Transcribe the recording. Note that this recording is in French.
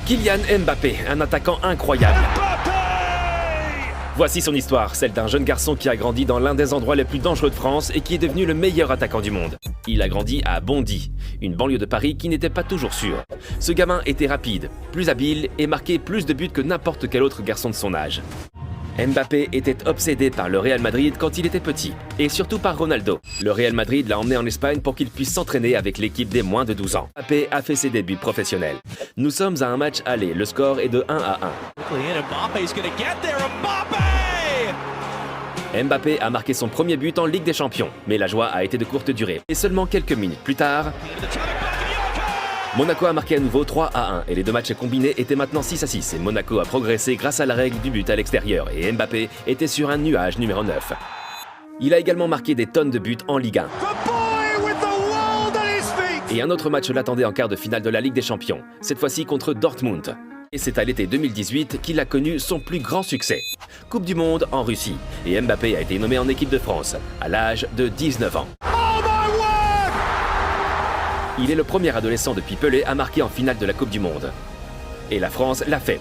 Kylian Mbappé, un attaquant incroyable. Voici son histoire, celle d'un jeune garçon qui a grandi dans l'un des endroits les plus dangereux de France et qui est devenu le meilleur attaquant du monde. Il a grandi à Bondy, une banlieue de Paris qui n'était pas toujours sûre. Ce gamin était rapide, plus habile et marquait plus de buts que n'importe quel autre garçon de son âge. Mbappé était obsédé par le Real Madrid quand il était petit, et surtout par Ronaldo. Le Real Madrid l'a emmené en Espagne pour qu'il puisse s'entraîner avec l'équipe des moins de 12 ans. Mbappé a fait ses débuts professionnels. Nous sommes à un match aller, le score est de 1-1. Mbappé a marqué son premier but en Ligue des Champions, mais la joie a été de courte durée. Et seulement quelques minutes plus tard, Monaco a marqué à nouveau 3-1 et les deux matchs combinés étaient maintenant 6-6 et Monaco a progressé grâce à la règle du but à l'extérieur et Mbappé était sur un nuage numéro 9. Il a également marqué des tonnes de buts en Ligue 1. Et un autre match l'attendait en quart de finale de la Ligue des Champions, cette fois-ci contre Dortmund. Et c'est à l'été 2018 qu'il a connu son plus grand succès. Coupe du Monde en Russie et Mbappé a été nommé en équipe de France à l'âge de 19 ans. Il est le premier adolescent depuis Pelé à marquer en finale de la Coupe du Monde. Et la France l'a fait.